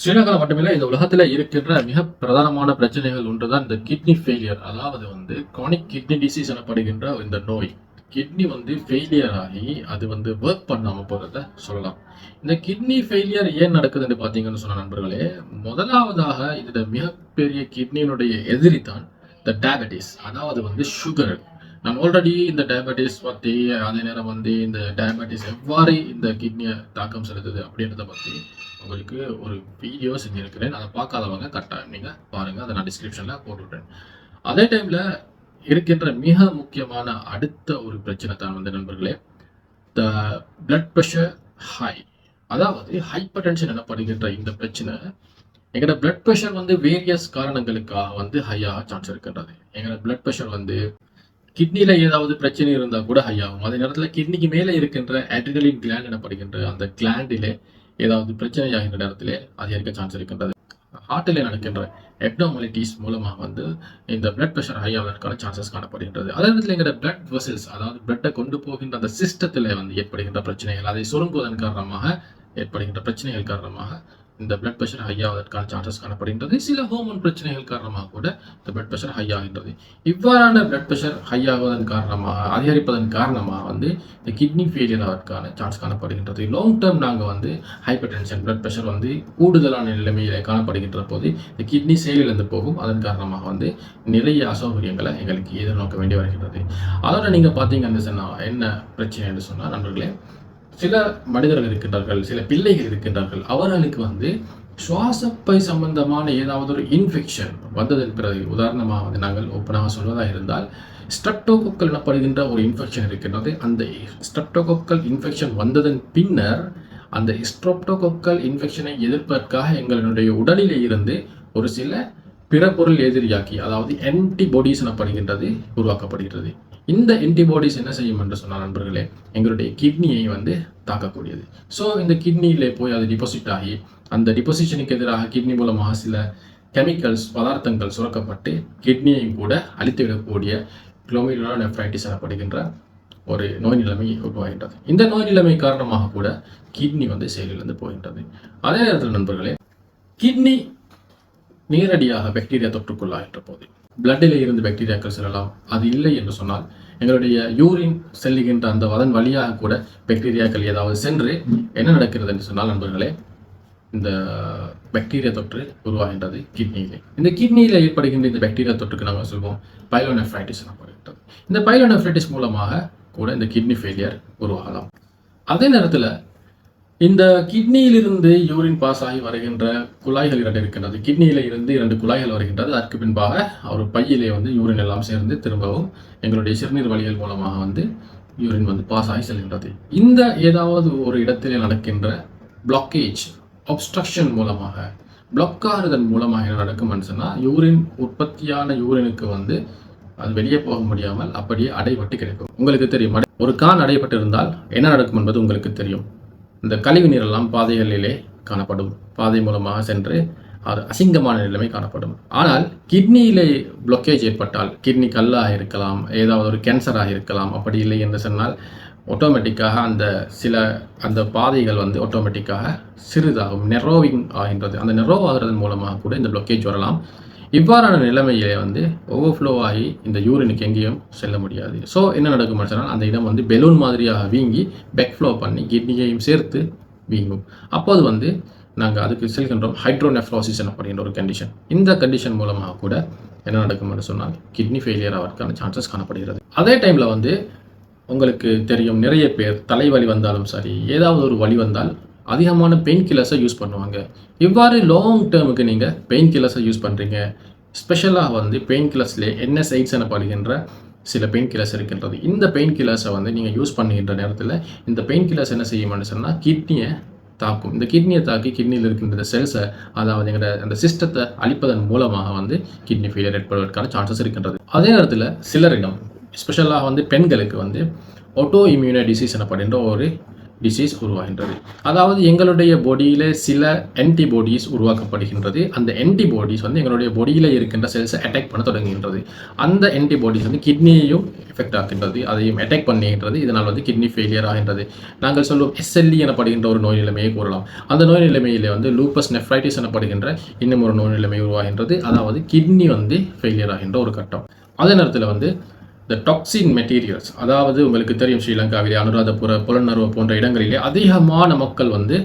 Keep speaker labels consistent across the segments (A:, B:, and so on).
A: ஸ்ரீலங்காவில் மட்டுமில்லை இந்த உலகத்தில் இருக்கின்ற மிக பிரதானமான பிரச்சனைகள் ஒன்றுதான் இந்த கிட்னி ஃபெயிலியர். அதாவது chronic கிட்னி டிசீஸ் எனப்படுகின்ற இந்த நோய். கிட்னி ஃபெயிலியர் ஆகி அது ஒர்க் பண்ணாம போறத சொல்லலாம். இந்த கிட்னி ஃபெயிலியர் ஏன் நடக்குதுன்னு பார்த்தீங்கன்னு சொன்ன நண்பர்களே, முதலாவதாக இதுல மிகப்பெரிய கிட்னியினுடைய எதிரி தான் இந்த டயபெட்டிஸ், அதாவது சுகர். நம்ம ஆல்ரெடி இந்த டயபெட்டிஸ் பற்றி, அதே நேரம் இந்த டயபெட்டிஸ் எவ்வாறு இந்த கிட்னியை தாக்கம் செலுத்துது அப்படின்றத பற்றி உங்களுக்கு ஒரு வீடியோ செஞ்சிருக்கிறேன். அதை பார்க்காதவங்க கட்டாயம் நீங்கள் பாருங்கள், அதை நான் டிஸ்கிரிப்ஷனில் போட்டுவிட்டேன். அதே டைமில் இருக்கின்ற மிக முக்கியமான அடுத்த ஒரு பிரச்சனை தான் நண்பர்களே, த பிளட் ப்ரெஷர் ஹை, அதாவது ஹைப்பர் டென்ஷன் எனப்படுகின்ற இந்த பிரச்சனை. எங்களோட பிளட் ப்ரெஷர் வேரியஸ் காரணங்களுக்காக ஹையாக சான்ஸ் இருக்கின்றது. எங்களோட பிளட் ப்ரெஷர் கிட்னியில ஏதாவது பிரச்சனை இருந்தால் கூட ஹை ஆகும். அதே நேரத்தில் கிட்னிக்கு மேலே இருக்கின்ற அட்ரினலின் கிளாண்ட் எனப்படுகின்ற அந்த கிளாண்டிலே ஏதாவது பிரச்சனை ஆகின்ற நேரத்திலே அதிகரிக்க சான்ஸ் இருக்கின்றது. ஹார்ட்டில் நடக்கின்ற எப்னார்மாலிட்டிஸ் மூலமாக இந்த பிளட் ப்ரெஷர் ஹை ஆவதற்கான சான்சஸ் காணப்படுகின்றது. அதே நேரத்தில் எங்களோட பிளட் வெசல்ஸ், அதாவது பிளட்டை கொண்டு போகின்ற அந்த சிஸ்டத்தில் ஏற்படுகின்ற பிரச்சனைகள், அதை சுருங்குவதன் காரணமாக ஏற்படுகின்ற பிரச்சனைகள் காரணமாக இந்த பிளட் ப்ரெஷர் ஹை ஆவதற்கான சான்சஸ் காணப்படுகின்றது. சில ஹோமோன் பிரச்சனைகள் காரணமாக கூட இந்த பிளட் ப்ரெஷர் ஹை ஆகின்றது. இவ்வாறான பிளட் ப்ரெஷர் ஹை ஆவதன் காரணமாக, அதிகரிப்பதன் காரணமாக இந்த கிட்னி ஃபெயிலியர் ஆவதற்கான சான்ஸ் காணப்படுகின்றது. லாங் டேர்ம் நாங்கள் ஹைப்பர் டென்ஷன், பிளட் ப்ரெஷர் கூடுதலான நிலைமையில் காணப்படுகின்ற போது இந்த கிட்னி செயலிழந்து போகும். அதன் காரணமாக நிறைய அசௌகரியங்களை எங்களுக்கு எதிர்நோக்க வேண்டி வருகின்றது. அதோட நீங்கள் பார்த்தீங்கன்னு சொன்னால் என்ன பிரச்சனை என்று சொன்னால் நண்பர்களே, சில மனிதர்கள் இருக்கின்றார்கள், சில பிள்ளைகள் இருக்கின்றார்கள், அவர்களுக்கு சுவாசப்பை சம்பந்தமான ஏதாவது ஒரு இன்ஃபெக்ஷன் வந்ததன் பிறகு, உதாரணமாக நாங்கள் ஓப்பனாக சொல்வதாக இருந்தால் ஸ்ட்ரெப்டோகோக்கல் எனப்படுகின்ற ஒரு இன்ஃபெக்ஷன் இருக்கின்றது. அந்த ஸ்ட்ரெப்டோகோக்கல் இன்ஃபெக்ஷன் வந்ததன் பின்னர் அந்த ஸ்ட்ரெப்டோகோக்கல் இன்ஃபெக்ஷனை எதிர்ப்பதற்காக எங்களுடைய உடலிலே இருந்து ஒரு சில பிற பொருள் எதிரியாக்கி, அதாவது ஆன்டிபாடிஸ் எனப்படுகின்றது உருவாக்கப்படுகிறது. இந்த ஆன்டிபாடிஸ் என்ன செய்யும் என்று சொன்னால் நண்பர்களே, எங்களுடைய கிட்னியை தாக்கக்கூடியது. ஸோ இந்த கிட்னியிலே போய் அது டிபாசிட் ஆகி, அந்த டிபாசிஷனுக்கு எதிராக கிட்னி மூலமாக சில கெமிக்கல்ஸ், பதார்த்தங்கள் சுரக்கப்பட்டு கிட்னியையும் கூட அழித்துவிடக்கூடிய குளோமெருலோநெஃப்ரைட்டிஸ் எனப்படுகின்ற ஒரு நோய் நிலைமை உருவாகின்றது. இந்த நோய் நிலைமை காரணமாக கூட கிட்னி செயலிழந்து போகின்றது. அதே நேரத்தில் நண்பர்களே, கிட்னி நேரடியாக பாக்டீரியா தொற்றுக்குள்ளாகின்ற போது பிளட்டில் இருந்து பாக்டீரியாக்கள் செல்லலாம். அது இல்லை என்று சொன்னால் எங்களுடைய யூரின் செல்லுகின்ற அந்த அதன் வழியாக கூட பாக்டீரியாக்கள் ஏதாவது சென்று என்ன நடக்கிறது என்று சொன்னால் நண்பர்களே, இந்த பாக்டீரியா தொற்று உருவாகின்றது கிட்னியிலே. இந்த கிட்னியில் ஏற்படுகின்ற இந்த பாக்டீரியா தொற்றுக்கு நாங்கள் சொல்வோம் பைலோனெஃப்ரைட்டிஸ் எனப்படுகின்றது. இந்த பைலோனெஃப்ரைட்டிஸ் மூலமாக கூட இந்த கிட்னி ஃபெயிலியர் உருவாகலாம். அதே நேரத்தில் இந்த கிட்னியிலிருந்து யூரின் பாஸ் ஆகி வருகின்ற குழாய்கள் 2 இருக்கின்றது. கிட்னியில இருந்து 2 குழாய்கள் வருகின்றது. அதற்கு பின்பாக ஒரு பையிலே யூரின் எல்லாம் சேர்ந்து திரும்பவும் எங்களுடைய சிறுநீர் வழிகள் மூலமாக யூரின் பாஸ் ஆகி செல்கின்றது. இந்த ஏதாவது ஒரு இடத்திலே நடக்கின்ற பிளாக்கேஜ், அப்ஸ்ட்ரக்ஷன் மூலமாக, பிளாக் ஆறுதல் மூலமாக என்ன நடக்கும்னு சொன்னால், யூரின் உற்பத்தியான யூரினுக்கு அது வெளியே போக முடியாமல் அப்படியே அடைபட்டு கிடைக்கும். உங்களுக்கு தெரியும், ஒரு கான் அடைபட்டு இருந்தால் என்ன நடக்கும் என்பது உங்களுக்கு தெரியும். இந்த கழிவு நீரெல்லாம் பாதைகளிலே காணப்படும். பாதை மூலமாக சென்று அது அசிங்கமான நிலைமை காணப்படும். ஆனால் கிட்னியிலே பிளாக்கேஜ் ஏற்பட்டால், கிட்னி கல்லாக இருக்கலாம், ஏதாவது ஒரு கேன்சராக இருக்கலாம். அப்படி இல்லை என்று சொன்னால் ஆட்டோமேட்டிக்காக அந்த பாதைகள் ஆட்டோமேட்டிக்காக சிறிதாகும், நெரோவிங் ஆகின்றது. அந்த நெரோ ஆகிறதன் மூலமாக கூட இந்த பிளாக்கேஜ் வரலாம். இவ்வாறான நிலைமையிலே ஓவர்ஃப்ளோ ஆகி இந்த யூரினுக்கு எங்கேயும் செல்ல முடியாது. ஸோ என்ன நடக்கும் சொன்னால், அந்த இடம் பெலூன் மாதிரியாக வீங்கி பேக்ஃப்ளோ பண்ணி கிட்னியையும் சேர்த்து வீங்கும். அப்போது நாங்கள் அதுக்கு செல்கின்றோம் ஹைட்ரோநெஃப்ரோசிஸ் எனப்படுகின்ற ஒரு கண்டிஷன். இந்த கண்டிஷன் மூலமாக கூட என்ன நடக்கும் என்று சொன்னால் கிட்னி ஃபெயிலியர் ஆவதற்கான சான்சஸ் காணப்படுகிறது. அதே டைமில் உங்களுக்கு தெரியும், நிறைய பேர் தலைவலி வந்தாலும் சரி, ஏதாவது ஒரு வலி வந்தால் அதிகமான பெயின் கில்லர்ஸை யூஸ் பண்ணுவாங்க. இவ்வாறு லாங் டேர்முக்கு நீங்கள் பெயின் கில்லர்ஸை யூஸ் பண்ணுறீங்க. ஸ்பெஷலாக பெயின் கில்லர்ஸ்லேயே NSAIDs எனப்படுகின்ற சில பெயின் கில்லர்ஸ் இருக்கின்றது. இந்த பெயின் கில்லர்ஸை நீங்கள் யூஸ் பண்ணுகின்ற நேரத்தில் இந்த பெயின் கில்லர்ஸ் என்ன செய்யும்னு சொன்னால் கிட்னியை தாக்கும். இந்த கிட்னியை தாக்கி கிட்னியில் இருக்கின்ற செல்ஸை, அதாவது எங்களோட அந்த சிஸ்டத்தை அழிப்பதன் மூலமாக கிட்னி ஃபெயிலியர் ஏற்படுவதற்கான சான்சஸ் இருக்கின்றது. அதே நேரத்தில் சிலரிடம், ஸ்பெஷலாக பெண்களுக்கு ஆட்டோ இம்யூனரி டிசீஸ் எனப்படுகின்ற ஒரு டிசீஸ் உருவாகின்றது. அதாவது எங்களுடைய பாடியில சில ஆன்டிபாடிஸ் உருவாக்கப்படுகின்றது. அந்த ஆன்டிபாடிஸ் வந்து எங்களுடைய பாடியில இருக்கின்ற செல்ஸை அட்டாக் பண்ண தொடங்குகின்றது. அந்த ஆன்டிபாடிஸ் வந்து கிட்னியையும் எஃபெக்ட் ஆகின்றது, அதையும் அட்டாக் பண்ணுகின்றது. இதனால் வந்து கிட்னி ஃபெயிலியர் ஆகின்றது. நாங்கள் சொல்லுவோம் SLE எனப்படுகின்ற ஒரு நோய் நிலைமையை கூறலாம். அந்த நோய் நிலைமையிலே வந்து லூப்பஸ் நெஃப்ரைட்டிஸ் எனப்படுகின்ற இன்னும் ஒரு நோய் நிலைமை உருவாகின்றது. அதாவது கிட்னி வந்து ஃபெயிலியர் ஆகின்ற ஒரு கட்டம். அதே நேரத்தில் வந்து இந்த டாக்ஸின் மெட்டீரியல்ஸ், அதாவது உங்களுக்கு தெரியும் ஸ்ரீலங்காவிலே அனுராதபுர புலனர்வு போன்ற இடங்களிலே அதிகமான மக்கள் வந்து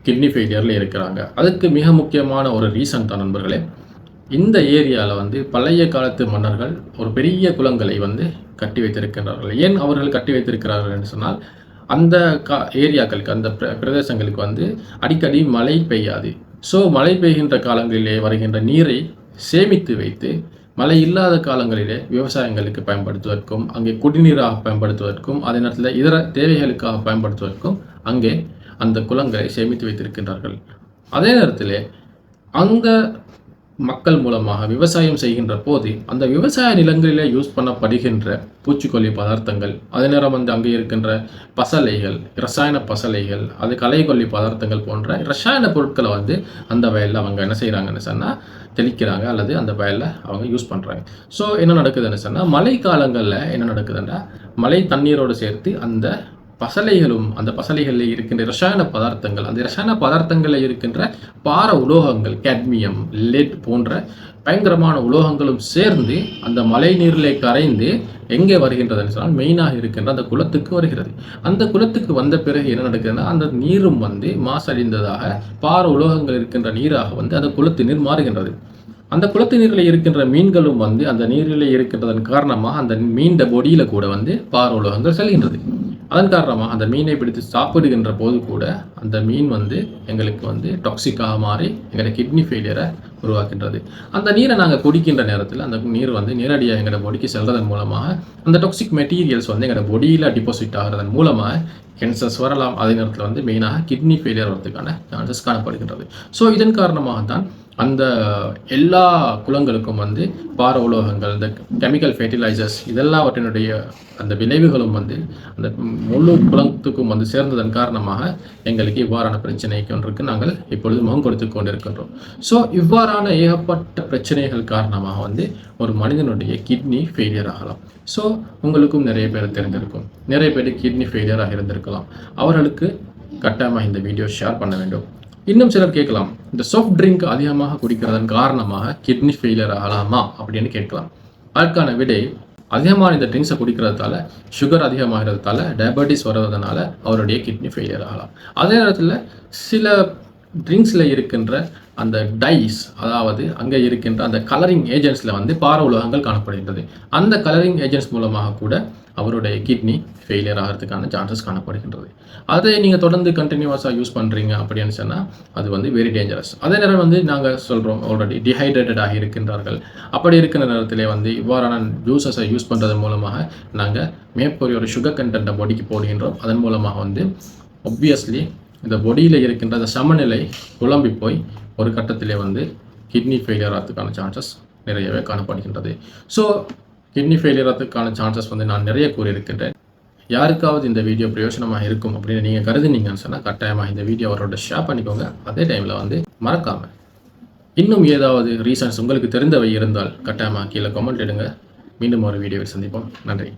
A: கிட்னி ஃபெயிலியரில் இருக்கிறாங்க. அதுக்கு மிக முக்கியமான ஒரு ரீசன் தான் நண்பர்களே, இந்த ஏரியாவில் வந்து பழைய காலத்து மன்னர்கள் ஒரு பெரிய குளங்களை வந்து கட்டி வைத்திருக்கிறார்கள். ஏன் அவர்கள் கட்டி வைத்திருக்கிறார்கள் என்று சொன்னால், அந்த ஏரியாக்களுக்கு அந்த பிரதேசங்களுக்கு வந்து அடிக்கடி மழை பெய்யாது. ஸோ மழை பெய்கின்ற காலங்களிலே வருகின்ற நீரை சேமித்து வைத்து மழை இல்லாத காலங்களிலே விவசாயங்களுக்கு பயன்படுத்துவதற்கும், அங்கே குடிநீராக பயன்படுத்துவதற்கும், அதே நேரத்தில் இதர தேவைகளுக்காக பயன்படுத்துவதற்கும் அங்கே அந்த குளங்களை சேமித்து வைத்திருக்கின்றார்கள். அதே நேரத்தில் அங்க மக்கள் மூலமாக விவசாயம் செய்கின்ற போது அந்த விவசாய நிலங்களிலே யூஸ் பண்ணப்படுகின்ற பூச்சிக்கொல்லி பதார்த்தங்கள், அதே நேரம் வந்து அங்கே இருக்கின்ற பசலைகள், ரசாயன பசலைகள், அது களைக்கொல்லி பதார்த்தங்கள் போன்ற ரசாயன பொருட்களை வந்து அந்த வயலில் அவங்க என்ன செய்கிறாங்கன்னு சொன்னால் தெளிக்கிறாங்க, அல்லது அந்த வயலில் அவங்க யூஸ் பண்ணுறாங்க. ஸோ என்ன நடக்குதுன்னு சொன்னால், மழை காலங்களில் என்ன நடக்குதுன்னா, மழை தண்ணீரோடு சேர்த்து அந்த பசலைகளும், அந்த பசலைகளில் இருக்கின்ற ரசாயன பதார்த்தங்கள், அந்த ரசாயன பதார்த்தங்களில் இருக்கின்ற பார உலோகங்கள், கேட்மியம், லெட் போன்ற பயங்கரமான உலோகங்களும் சேர்ந்து அந்த மழை நீரிலே கரைந்து எங்கே வருகின்றதுன்னு சொன்னால் மெயினாக இருக்கின்ற அந்த குளத்துக்கு வருகிறது. அந்த குளத்துக்கு வந்த பிறகு என்ன நடக்குதுன்னா, அந்த நீரும் வந்து மாசடைந்ததாக பார உலோகங்கள் இருக்கின்ற நீராக வந்து அந்த குளத்து நீர் மாறுகின்றது. அந்த குளத்து நீரில் இருக்கின்ற மீன்களும் வந்து அந்த நீரில் இருக்கின்றதன் காரணமாக அந்த மீன் பொடியில் கூட வந்து பார உலோகங்கள் செல்கின்றது. அதன் காரணமாக அந்த மீனை பிடித்து சாப்பிடுகின்ற போது கூட அந்த மீன் வந்து எங்களுக்கு வந்து டாக்ஸிக்காக மாறி எங்களோட கிட்னி ஃபெயிலியரை உருவாக்கின்றது. அந்த நீரை நாங்கள் குடிக்கின்ற நேரத்தில் அந்த நீர் வந்து நேரடியாக எங்களோட பொடிக்கு செல்றதன் மூலமாக அந்த டாக்ஸிக் மெட்டீரியல்ஸ் வந்து எங்களோட பொடியில் டிபாசிட் ஆகிறதன் மூலமாக கேன்சர்ஸ் வரலாம். அதே நேரத்தில் வந்து மெயினாக கிட்னி ஃபெயிலியர் வரதுக்கான சான்சஸ் காணப்படுகின்றது. ஸோ இதன் காரணமாக தான் அந்த எல்லா குளங்களுக்கும் வந்து பார உலோகங்கள், இந்த கெமிக்கல் ஃபெர்டிலைசர்ஸ் இதெல்லாவற்றினுடைய அந்த விளைவுகளும் வந்து அந்த முழு குளத்துக்கும் வந்து சேர்ந்ததன் காரணமாக எங்களுக்கு இவ்வாறான பிரச்சனைக்கு ஒன்றுக்கு நாங்கள் இப்பொழுது முகம் கொடுத்து கொண்டிருக்கின்றோம். ஸோ இவ்வாறான ஏகப்பட்ட பிரச்சனைகள் காரணமாக வந்து ஒரு மனிதனுடைய கிட்னி ஃபெயிலியர் ஆகலாம். ஸோ உங்களுக்கும் நிறைய பேர் தெரிந்திருக்கும், நிறைய பேர் கிட்னி ஃபெயிலியராக இருந்திருக்கலாம். அவர்களுக்கு கட்டாயமாக இந்த வீடியோ ஷேர் பண்ண வேண்டும். இன்னும் சிலர் கேட்கலாம், இந்த சாஃப்ட் ட்ரிங்க் அதிகமாக குடிக்கிறதன் காரணமாக கிட்னி ஃபெயிலியர் ஆகலாமா அப்படின்னு கேட்கலாம். அதற்கான விடை, அதிகமான இந்த ட்ரிங்க்ஸை குடிக்கிறதால சுகர் அதிகமாகிறதால டயபெட்டிஸ் வர்றதுனால அவருடைய கிட்னி ஃபெயிலியர் ஆகலாம். அதே நேரத்தில் சில ட்ரிங்க்ஸில் இருக்கின்ற அந்த டைஸ், அதாவது அங்கே இருக்கின்ற அந்த கலரிங் ஏஜென்ட்ஸில் வந்து பார உலோகங்கள் காணப்படுகின்றது. அந்த கலரிங் ஏஜென்ட்ஸ் மூலமாக கூட அவருடைய கிட்னி ஃபெயிலியர் ஆகிறதுக்கான சான்சஸ் காணப்படுகின்றது. அதை நீங்கள் தொடர்ந்து கண்டினியூஸாக யூஸ் பண்ணுறீங்க அப்படின்னு சொன்னால் அது வந்து வெரி டேஞ்சரஸ். அதே நேரம் வந்து நாங்கள் சொல்கிறோம், ஆல்ரெடி டிஹைட்ரேட்டடாக இருக்கின்றார்கள். அப்படி இருக்கிற நேரத்தில் வந்து இவ்வாறான ஜூஸஸை யூஸ் பண்ணுறது மூலமாக நாங்கள் மேற்பொரிய ஒரு சுகர் கண்டென்ட்டை பாடிக்கு போடுகின்றோம். அதன் மூலமாக வந்து ஒப்வியஸ்லி இந்த பொடியில் இருக்கின்ற அந்த சமநிலை குழம்பி போய் ஒரு கட்டத்திலே வந்து கிட்னி ஃபெயிலியர் ஆகிறதுக்கான சான்சஸ் நிறையவே காணப்படுகின்றது. ஸோ கிட்னி ஃபெயிலியர் ஆகிறதுக்கான சான்சஸ் வந்து நான் நிறைய கூறியிருக்கின்றேன். யாருக்காவது இந்த வீடியோ பிரயோஜனமாக இருக்கும் அப்படின்னு நீங்கள் கருதுனீங்கன்னு சொன்னால் கட்டாயமாக இந்த வீடியோ அவரோட ஷேர் பண்ணிக்கோங்க. அதே டைமில் வந்து மறக்காமல் இன்னும் ஏதாவது ரீசன்ஸ் உங்களுக்கு தெரிந்தவை இருந்தால் கட்டாயமாக கீழே கமெண்ட் இடுங்க. மீண்டும் ஒரு வீடியோவில் சந்திப்போம். நன்றி.